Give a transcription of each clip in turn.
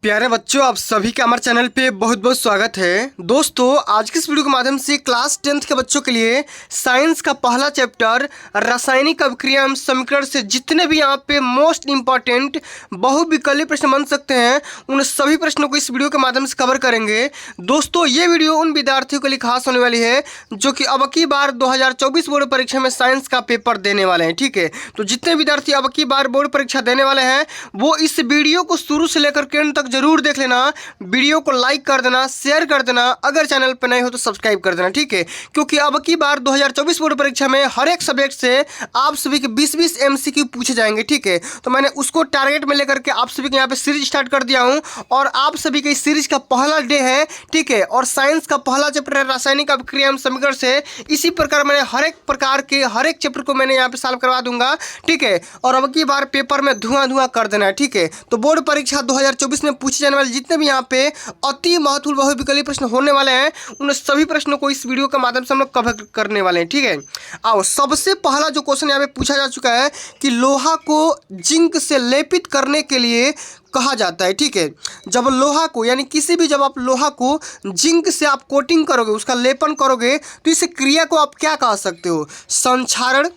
प्यारे बच्चों, आप सभी का हमारे चैनल पे बहुत बहुत स्वागत है। दोस्तों, आज की इस वीडियो के माध्यम से क्लास 10th के बच्चों के लिए साइंस का पहला चैप्टर रासायनिक अभिक्रिया एवं समीकरण से जितने भी यहाँ पे मोस्ट इंपॉर्टेंट बहुविकल्पीय प्रश्न बन सकते हैं, उन सभी प्रश्नों को इस वीडियो के माध्यम से कवर करेंगे। दोस्तों, ये वीडियो उन विद्यार्थियों के लिए खास होने वाली है जो कि अब की बार 2024 बोर्ड परीक्षा में साइंस का पेपर देने वाले हैं। ठीक है, तो जितने विद्यार्थी अब की बार बोर्ड परीक्षा देने वाले हैं वो इस वीडियो को शुरू से लेकर के अंत तक जरूर देख लेना। वीडियो को लाइक कर देना, शेयर कर देना, अगर चैनल पर नए हो तो सब्सक्राइब कर देना। ठीक है, क्योंकि अब की बार 2024 बोर्ड परीक्षा में हर एक सब्जेक्ट से आप सभी के 20-20 एमसीक्यू पूछे जाएंगे। ठीक है, तो मैंने उसको टारगेट में लेकर के आप सभी के यहाँ पे सीरीज स्टार्ट कर दिया हूँ और आप सभी के इस सीरीज का पहला डे है। ठीक है, और साइंस का पहला चैप्टर है रासायनिक अभिक्रिया एवं समीकरण से। इसी प्रकार मैंने हर एक प्रकार के हर एक चैप्टर को मैंने यहाँ पे सॉल्व करवा दूंगा। ठीक है, और अब की बार पेपर में धुआं कर देना है। ठीक है, तो बोर्ड परीक्षा 2024 में पूछे जाने वाले जितने भी यहाँ पे अति महत्वपूर्ण बहुविकल्पीय प्रश्न होने वाले हैं, उन सभी प्रश्नों को इस वीडियो के माध्यम से हम लोग कवर करने वाले हैं। ठीक है, आओ सबसे पहला जो क्वेश्चन यहाँ पे पूछा जा चुका है कि लोहा को जिंक से लेपित करने के लिए कहा जाता है। ठीक है, जब लोहा को यानी किसी भी जब आप लोहा को जिंक से आप कोटिंग करोगे, उसका लेपन करोगे, तो इस क्रिया को आप क्या कह सकते हो? संक्षारण,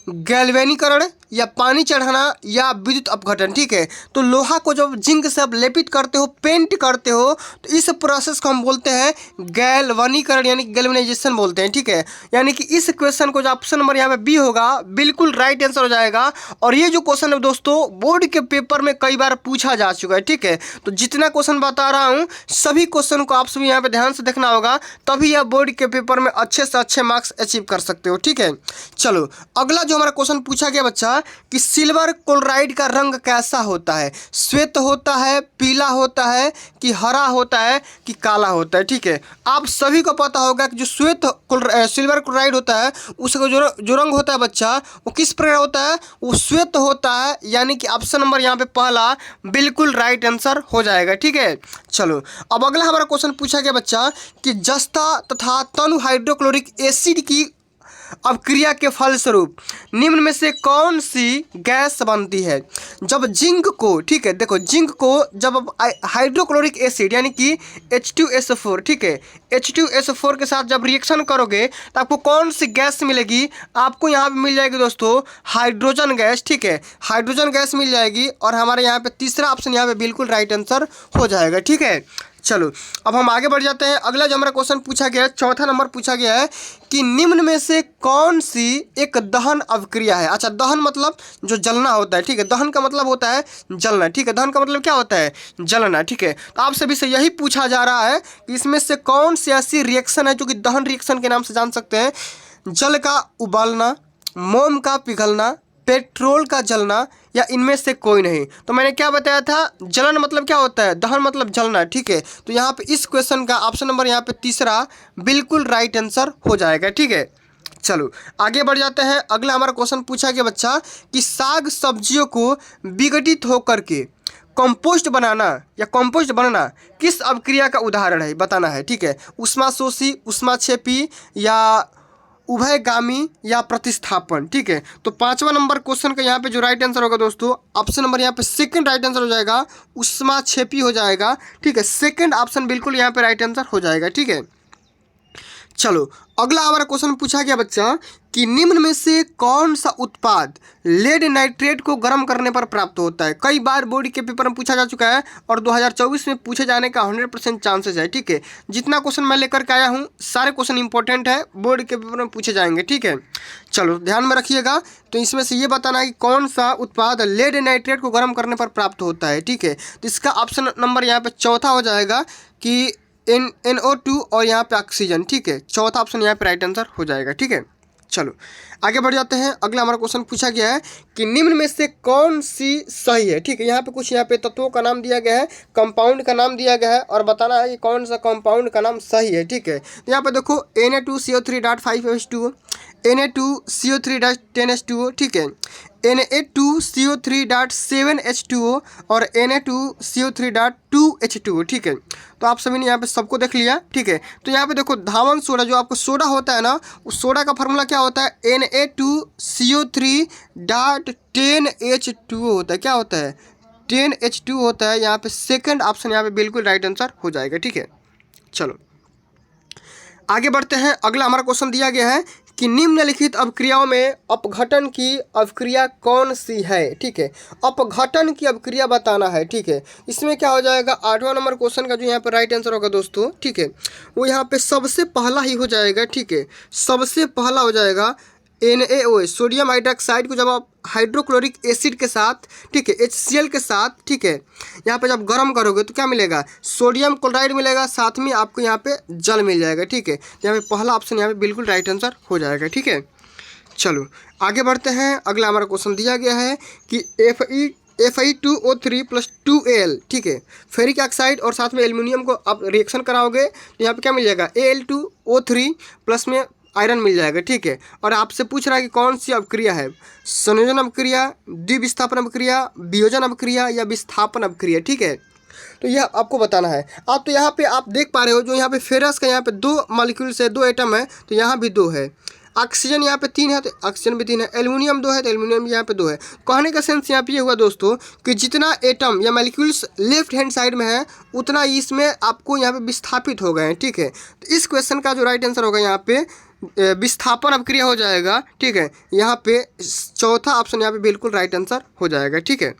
गैल्वेनीकरण या पानी चढ़ाना या विद्युत अपघटन। ठीक है, तो लोहा को जब जिंक से आप लेपित करते हो, पेंट करते हो, तो इस प्रोसेस को हम बोलते हैं गैल्वेनीकरण यानी गैल्वेनाइजेशन बोलते हैं। ठीक है, यानी कि इस क्वेश्चन को जो ऑप्शन नंबर यहाँ पे बी होगा बिल्कुल राइट आंसर हो जाएगा। और ये जो क्वेश्चन है दोस्तों बोर्ड के पेपर में कई बार पूछा जा चुका है। ठीक है, तो जितना क्वेश्चन बता रहा हूँ सभी क्वेश्चन को आप सभी यहाँ पे ध्यान से देखना होगा, तभी आप बोर्ड के पेपर में अच्छे से अच्छे मार्क्स अचीव कर सकते हो। ठीक है, चलो अगला जो हमारा क्वेश्चन पूछा गया बच्चा कि सिल्वर क्लोराइड का रंग कैसा होता है? श्वेत होता है, पीला होता है कि हरा होता है कि काला होता है? ठीक है, आप सभी को पता होगा कि जो सिल्वर क्लोराइड होता है उसका जो रंग होता है बच्चा वो किस प्रकार होता है? वो श्वेत होता है, यानी कि ऑप्शन नंबर यहाँ पे पहला बिल्कुल राइट आंसर हो जाएगा। ठीक है, चलो अब अगला हमारा क्वेश्चन पूछा गया बच्चा कि जस्ता तथा तनु हाइड्रोक्लोरिक एसिड की अपक्रिया के फलस्वरूप निम्न में से कौन सी गैस बनती है? जब जिंक को, ठीक है देखो, जिंक को जब आप हाइड्रोक्लोरिक एसिड यानी कि H2SO4, ठीक है, H2SO4 के साथ जब रिएक्शन करोगे तो आपको कौन सी गैस मिलेगी? आपको यहाँ पे मिल जाएगी दोस्तों हाइड्रोजन गैस। ठीक है, हाइड्रोजन गैस मिल जाएगी और हमारे यहाँ पे तीसरा ऑप्शन यहाँ पे बिल्कुल राइट आंसर हो जाएगा। ठीक है, चलो अब हम आगे बढ़ जाते हैं। अगला जो हमारा क्वेश्चन पूछा गया है, चौथा नंबर पूछा गया है कि निम्न में से कौन सी एक दहन अभिक्रिया है? अच्छा, दहन मतलब जो जलना होता है। ठीक है, दहन का मतलब होता है जलना। ठीक है, दहन का मतलब क्या होता है? जलना। ठीक है, तो आप सभी से यही पूछा जा रहा है कि इसमें से कौन सी ऐसी रिएक्शन है जो कि दहन रिएक्शन के नाम से जान सकते हैं? जल का उबालना, मोम का पिघलना, पेट्रोल का जलना या इनमें से कोई नहीं? तो मैंने क्या बताया था? जलन मतलब क्या होता है? दहन मतलब जलना। ठीक है, तो यहाँ पे इस क्वेश्चन का ऑप्शन नंबर यहाँ पे तीसरा बिल्कुल राइट आंसर हो जाएगा। ठीक है, चलो आगे बढ़ जाते हैं। अगला हमारा क्वेश्चन पूछा गया बच्चा कि साग सब्जियों को विघटित होकर के कंपोस्ट बनाना या कंपोस्ट बनना किस अभिक्रिया का उदाहरण है? बताना है। ठीक है, ऊष्माशोषी, ऊष्माक्षेपी या उभयगामी या प्रतिस्थापन? ठीक है, तो पांचवा नंबर क्वेश्चन का यहाँ पे जो राइट आंसर होगा दोस्तों ऑप्शन नंबर यहाँ पे सेकंड राइट आंसर हो जाएगा, ऊष्माक्षेपी हो जाएगा। ठीक है, सेकंड ऑप्शन बिल्कुल यहाँ पे राइट आंसर हो जाएगा। ठीक है, चलो अगला हमारा क्वेश्चन पूछा गया बच्चा कि निम्न में से कौन सा उत्पाद लेड नाइट्रेट को गर्म करने पर प्राप्त होता है? कई बार बोर्ड के पेपर में पूछा जा चुका है और 2024 में पूछे जाने का 100% चांसेस है। ठीक है, जितना क्वेश्चन मैं लेकर के आया हूँ सारे क्वेश्चन इंपॉर्टेंट है, बोर्ड के पेपर में पूछे जाएंगे। ठीक है, चलो ध्यान में रखिएगा। तो इसमें से ये बताना है कि कौन सा उत्पाद लेड नाइट्रेट को गर्म करने पर प्राप्त होता है। ठीक है, तो इसका ऑप्शन नंबर यहाँ पे चौथा हो जाएगा कि NO2 और यहाँ पे ऑक्सीजन। ठीक है, चौथा ऑप्शन यहाँ पे राइट आंसर हो जाएगा। ठीक है, चलो आगे बढ़ जाते हैं। अगला हमारा क्वेश्चन पूछा गया है कि निम्न में से कौन सी सही है? ठीक है, यहाँ पे कुछ यहाँ पे तत्वों का नाम दिया गया है, कंपाउंड का नाम दिया गया है और बताना है कि कौन सा कंपाउंड का नाम सही है। ठीक है, तो यहाँ पे देखो Na2CO3.5H2O, Na2CO3-10H2O, ठीक है, Na2CO3.7H2O और Na2CO3.2H2O। ठीक है, तो आप सभी ने यहाँ पे सबको देख लिया। ठीक है, तो यहाँ पे देखो धावन सोडा, जो आपको सोडा होता है ना, उस सोडा का फार्मूला क्या होता है? Na2CO3.10H2O होता है। क्या होता है? 10H2 होता है। यहाँ पे सेकंड ऑप्शन यहाँ पे बिल्कुल राइट आंसर हो जाएगा। ठीक है, चलो आगे बढ़ते हैं। अगला हमारा क्वेश्चन दिया गया है कि निम्नलिखित अपक्रियाओं में अपघटन की अपक्रिया कौन सी है। ठीक है, अपघटन की अपक्रिया बताना है। ठीक है, इसमें क्या हो जाएगा, 8वां नंबर क्वेश्चन का जो यहाँ पर राइट आंसर होगा दोस्तों, ठीक है, वो यहाँ पे सबसे पहला ही हो जाएगा। ठीक है, सबसे पहला हो जाएगा NaOH, सोडियम हाइड्रोक्साइड को जब आप हाइड्रोक्लोरिक एसिड के साथ, ठीक है, HCl के साथ, ठीक है, यहाँ पे जब गर्म करोगे तो क्या मिलेगा, सोडियम क्लोराइड मिलेगा, साथ में आपको यहाँ पे जल मिल जाएगा। ठीक है, यहाँ पे पहला ऑप्शन यहाँ पे बिल्कुल राइट आंसर हो जाएगा। ठीक है, चलो आगे बढ़ते हैं। अगला हमारा क्वेश्चन दिया गया है कि Fe2O3 + 2Al, ठीक है, फेरिक ऑक्साइड और साथ में एल्यूमिनियम को आप रिएक्शन कराओगे तो यहाँ पे क्या मिल जाएगा, Al2O3 प्लस में आयरन मिल जाएगा। ठीक है, और आपसे पूछ रहा है कि कौन सी अपक्रिया है, संयोजन अपक्रिया, द्विविस्थापन अपक्रिया, वियोजन अपक्रिया या विस्थापन अपक्रिया। ठीक है, तो यह आपको बताना है। आप तो यहाँ पे आप देख पा रहे हो जो यहाँ पे फेरस का यहाँ पे 2 मॉलिक्यूल्स है, 2 एटम है, तो यहाँ भी 2 है। ऑक्सीजन यहाँ पे 3 है तो ऑक्सीजन भी 3 है, एल्यूमिनियम 2 है तो एल्यूमिनियम भी यहाँ पे 2 है। कहने का सेंस यहाँ पे ये हुआ दोस्तों कि जितना एटम या मॉलिक्यूल्स लेफ्ट हैंड साइड में है उतना इसमें आपको यहाँ पे विस्थापित हो गए हैं। ठीक है, तो इस क्वेश्चन का जो राइट आंसर होगा यहाँ पे विस्थापन अपक्रिया हो जाएगा। ठीक है, यहाँ पे चौथा ऑप्शन यहाँ पे बिल्कुल राइट आंसर हो जाएगा। ठीक है,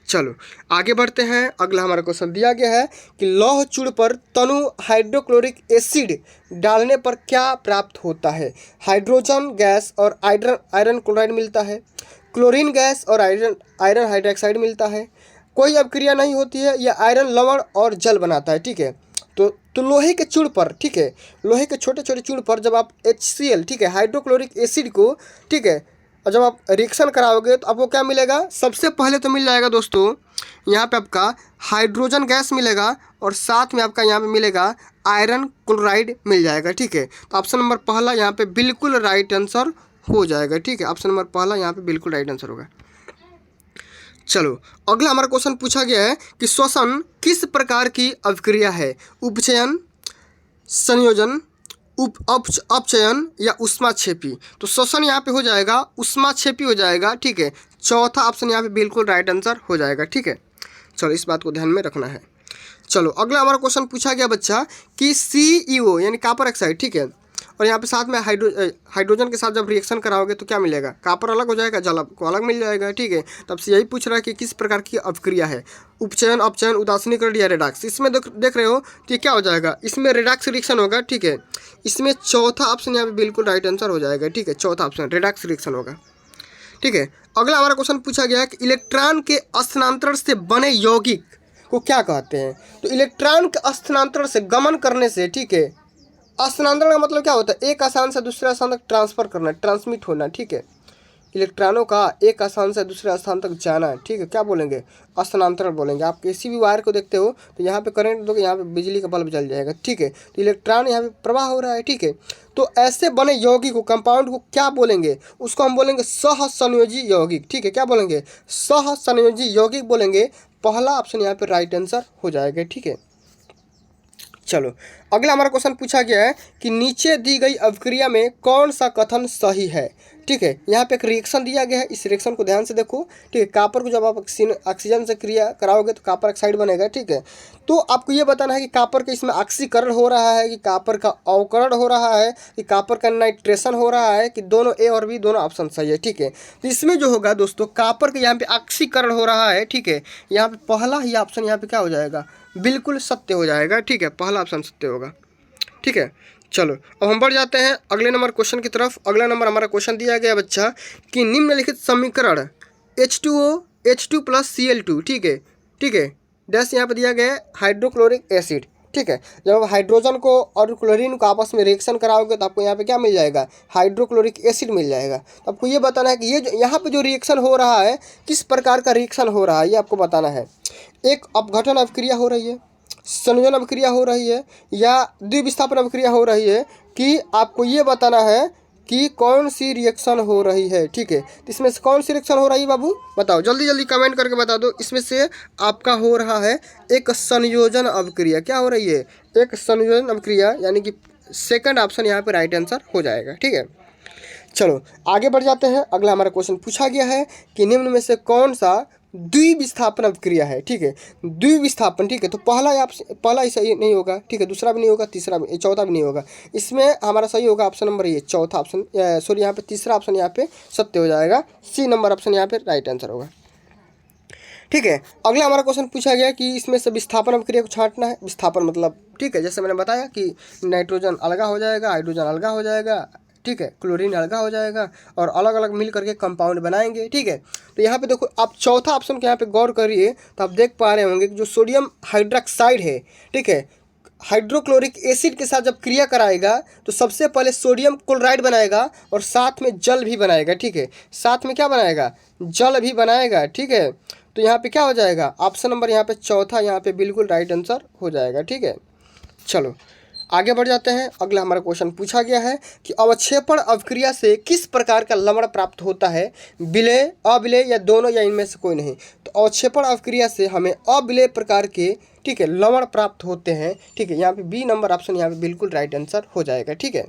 चलो आगे बढ़ते हैं। अगला हमारा क्वेश्चन दिया गया है कि लौह चूड़ पर तनु हाइड्रोक्लोरिक एसिड डालने पर क्या प्राप्त होता है। हाइड्रोजन गैस और आयरन क्लोराइड मिलता है, क्लोरीन गैस और आयरन हाइड्रोक्साइड मिलता है, कोई अपक्रिया नहीं होती है, या आयरन लवण और जल बनाता है। ठीक है, तो लोहे के चूड़ पर, ठीक है, लोहे के छोटे छोटे चूड़ पर जब आप HCl, ठीक है, हाइड्रोक्लोरिक एसिड को, ठीक है, और जब आप रिएक्शन कराओगे तो आपको क्या मिलेगा, सबसे पहले तो मिल जाएगा दोस्तों यहाँ पे आपका हाइड्रोजन गैस मिलेगा और साथ में आपका यहाँ पे मिलेगा आयरन क्लोराइड मिल जाएगा। ठीक है, तो ऑप्शन नंबर पहला यहाँ पे बिल्कुल राइट आंसर हो जाएगा। ठीक है, ऑप्शन नंबर पहला यहाँ पे बिल्कुल राइट आंसर होगा। चलो अगला हमारा क्वेश्चन पूछा गया है कि श्वसन किस प्रकार की अपक्रिया है, उपचयन, संयोजन, अपचयन या ऊष्माक्षेपी। तो श्वसन यहाँ पे हो जाएगा ऊष्माक्षेपी हो जाएगा। ठीक है, चौथा ऑप्शन यहाँ पे बिल्कुल राइट आंसर हो जाएगा। ठीक है, चलो इस बात को ध्यान में रखना है। चलो अगला हमारा क्वेश्चन पूछा गया बच्चा कि CEO यानी कॉपर ऑक्साइड, ठीक है, और यहाँ पे साथ में हाइड्रोजन के साथ जब रिएक्शन कराओगे तो क्या मिलेगा, कॉपर अलग हो जाएगा, जल को अलग मिल जाएगा। ठीक है, तब से यही पूछ रहा है कि किस प्रकार की अपक्रिया है, उपचयन, अपचयन, उदासीनीकरण या रेडॉक्स। इसमें देख रहे हो तो क्या हो जाएगा, इसमें रेडॉक्स रिएक्शन होगा। ठीक है, इसमें चौथा ऑप्शन यहाँ पे बिल्कुल राइट आंसर हो जाएगा। ठीक है, चौथा ऑप्शन रेडॉक्स रिएक्शन होगा। ठीक है, अगला हमारा क्वेश्चन पूछा गया है कि इलेक्ट्रॉन के स्थानांतरण से बने यौगिक को क्या कहते हैं। तो इलेक्ट्रॉन के स्थानांतरण से, गमन करने से, ठीक है, स्थानांतरण का मतलब क्या होता है, एक स्थान से दूसरे स्थान तक ट्रांसफर करना, ट्रांसमिट होना। ठीक है, इलेक्ट्रॉनों का एक स्थान से दूसरे स्थान तक जाना है। ठीक है, क्या बोलेंगे, स्थानांतरण बोलेंगे। आप किसी भी वायर को देखते हो तो यहाँ पे करंट दोगे, यहाँ पे बिजली का बल्ब जल जाएगा। ठीक है, तो इलेक्ट्रॉन यहाँ पे प्रवाह हो रहा है। ठीक है, तो ऐसे बने यौगिक को, कंपाउंड को क्या बोलेंगे, उसको हम बोलेंगे सहसंयोजी यौगिक। ठीक है, क्या बोलेंगे, सहसंयोजी यौगिक बोलेंगे। पहला ऑप्शन यहाँ पे राइट आंसर हो जाएगा। ठीक है, चलो अगला हमारा क्वेश्चन पूछा गया है कि नीचे दी गई अपक्रिया में कौन सा कथन सही है। ठीक है, यहाँ पे एक रिएक्शन दिया गया है, इस रिएक्शन को ध्यान से देखो। ठीक है, कॉपर को जब आप ऑक्सीजन से क्रिया कराओगे तो कॉपर ऑक्साइड बनेगा। ठीक है, तो आपको ये बताना है कि कॉपर का इसमें ऑक्सीकरण हो रहा है, कि कॉपर का अवकरण हो रहा है, कि कॉपर का नाइट्रेशन हो रहा है, कि दोनों ए और बी दोनों ऑप्शन सही है। ठीक है, तो इसमें जो होगा दोस्तों कॉपर का यहाँ पे ऑक्सीकरण हो रहा है। ठीक है, यहाँ पे पहला ही ऑप्शन यहाँ पे क्या हो जाएगा, बिल्कुल सत्य हो जाएगा। ठीक है, पहला ऑप्शन सत्य होगा। ठीक है, चलो अब हम बढ़ जाते हैं अगले नंबर क्वेश्चन की तरफ। अगला नंबर हमारा क्वेश्चन दिया गया बच्चा कि निम्नलिखित समीकरण H2O H2 + Cl2, ठीक है, ठीक है, डैश यहाँ पर दिया गया है हाइड्रोक्लोरिक एसिड। ठीक है, जब आप हाइड्रोजन को और क्लोरीन को आपस में रिएक्शन कराओगे तो आपको यहाँ पे क्या मिल जाएगा, हाइड्रोक्लोरिक एसिड मिल जाएगा। तो आपको ये बताना है कि ये जो यहाँ पे जो रिएक्शन हो रहा है किस प्रकार का रिएक्शन हो रहा है, ये आपको बताना है। एक अपघटन अपक्रिया हो रही है, संयोजन अपक्रिया हो रही है, या द्विविस्थापन अपक्रिया हो रही है, कि आपको ये बताना है कि कौन सी रिएक्शन हो रही है। ठीक है, तो इसमें से कौन सी रिएक्शन हो रही है बाबू, बताओ जल्दी जल्दी कमेंट करके बता दो। इसमें से आपका हो रहा है एक संयोजन अपक्रिया। क्या हो रही है, एक संयोजन अपक्रिया, यानी कि सेकंड ऑप्शन यहाँ पे राइट आंसर हो जाएगा। ठीक है, चलो आगे बढ़ जाते हैं। अगला हमारा क्वेश्चन पूछा गया है कि निम्न में से कौन सा द्विविस्थापन अभिक्रिया है, ठीक है, द्विविस्थापन, ठीक है। तो पहला ही सही नहीं होगा, ठीक है, दूसरा भी नहीं होगा, चौथा भी नहीं होगा। इसमें हमारा सही होगा ऑप्शन नंबर ये, चौथा ऑप्शन, सॉरी यहाँ पे तीसरा ऑप्शन यहाँ पे सत्य हो जाएगा, सी नंबर ऑप्शन यहाँ पे राइट आंसर होगा, ठीक है। अगला हमारा क्वेश्चन पूछा गया कि इसमें से विस्थापन अभिक्रिया को छांटना है। विस्थापन मतलब, ठीक है, जैसे मैंने बताया कि नाइट्रोजन अलगा हो जाएगा, हाइड्रोजन अलगा हो जाएगा, ठीक है, क्लोरीन अलगा हो जाएगा और अलग अलग मिल करके कंपाउंड बनाएंगे, ठीक है। तो यहाँ पे देखो आप चौथा ऑप्शन के यहाँ पे गौर करिए तो आप देख पा रहे होंगे कि जो सोडियम हाइड्रोक्साइड है, ठीक है, हाइड्रोक्लोरिक एसिड के साथ जब क्रिया कराएगा तो सबसे पहले सोडियम क्लोराइड बनाएगा और साथ में जल भी बनाएगा, ठीक है, साथ में क्या बनाएगा, जल भी बनाएगा, ठीक है। तो यहाँ पे क्या हो जाएगा, ऑप्शन नंबर यहाँ पे चौथा यहाँ पे बिल्कुल राइट आंसर हो जाएगा, ठीक है। चलो आगे बढ़ जाते हैं। अगला हमारा क्वेश्चन पूछा गया है कि अवक्षेपण अभिक्रिया से किस प्रकार का लवण प्राप्त होता है, विलेय, अविलेय या दोनों या इनमें से कोई नहीं। तो अवक्षेपण अभिक्रिया से हमें अविलेय प्रकार के, ठीक है, लवण प्राप्त होते हैं, ठीक है। यहाँ पे बी नंबर ऑप्शन यहाँ पे बिल्कुल राइट आंसर हो जाएगा, ठीक है।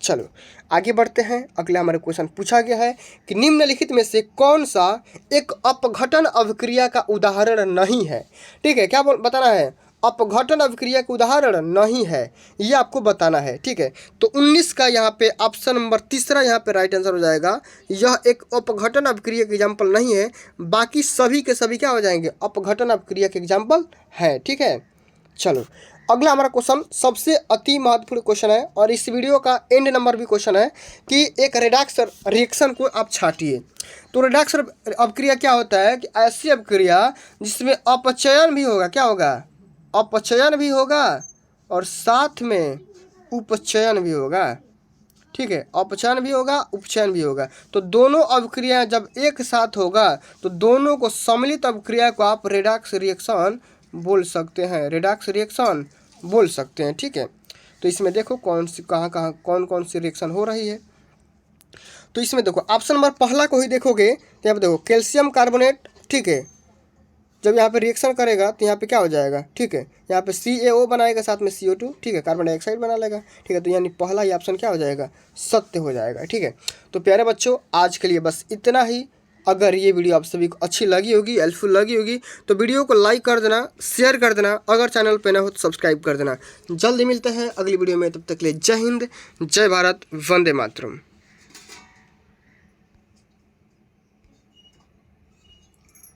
चलो आगे बढ़ते हैं। अगला हमारा क्वेश्चन पूछा गया है कि निम्नलिखित में से कौन सा एक अपघटन अभिक्रिया का उदाहरण नहीं है, ठीक है। क्या बताना है, अपघटन अभिक्रिया का उदाहरण नहीं है, ये आपको बताना है, ठीक है। तो 19 का यहाँ पे ऑप्शन नंबर तीसरा यहाँ पे राइट आंसर हो जाएगा। यह एक अपघटन अभिक्रिया के एग्जाम्पल नहीं है, बाकी सभी के सभी क्या हो जाएंगे, अपघटन अभिक्रिया के एग्जाम्पल है, ठीक है। चलो अगला हमारा क्वेश्चन सबसे अति महत्वपूर्ण क्वेश्चन है और इस वीडियो का एंड नंबर भी क्वेश्चन है कि एक रेडॉक्स रिएक्शन को आप छांटिए। तो रेडॉक्स अभिक्रिया क्या होता है कि ऐसी अभिक्रिया जिसमें अपचयन भी होगा, क्या होगा, अपचयन भी होगा और साथ में उपचयन भी होगा, ठीक है, अपचयन भी होगा, उपचयन भी होगा। तो दोनों अभिक्रिया जब एक साथ होगा तो दोनों को सम्मिलित अभिक्रिया को आप रेडॉक्स रिएक्शन बोल सकते हैं, रेडॉक्स रिएक्शन बोल सकते हैं, ठीक है। तो इसमें देखो कौन सी कौन कौन सी रिएक्शन हो रही है। तो इसमें देखो ऑप्शन नंबर पहला को ही देखोगे तो यहाँ पे देखो कैल्शियम कार्बोनेट, ठीक है, जब यहाँ पे रिएक्शन करेगा तो यहाँ पे क्या हो जाएगा, ठीक है, यहाँ पे CaO बनाएगा साथ में CO2, ठीक है, कार्बन डाइऑक्साइड बना लेगा, ठीक है। तो यानी पहला ही ऑप्शन क्या हो जाएगा, सत्य हो जाएगा, ठीक है। तो प्यारे बच्चों आज के लिए बस इतना ही। अगर ये वीडियो आप सभी को अच्छी लगी होगी, हेल्पफुल लगी होगी तो वीडियो को लाइक कर देना, शेयर कर देना, अगर चैनल पे ना हो तो सब्सक्राइब कर देना। जल्दी मिलते हैं अगली वीडियो में, तब तक के लिए जय हिंद, जय भारत, वंदे मातरम।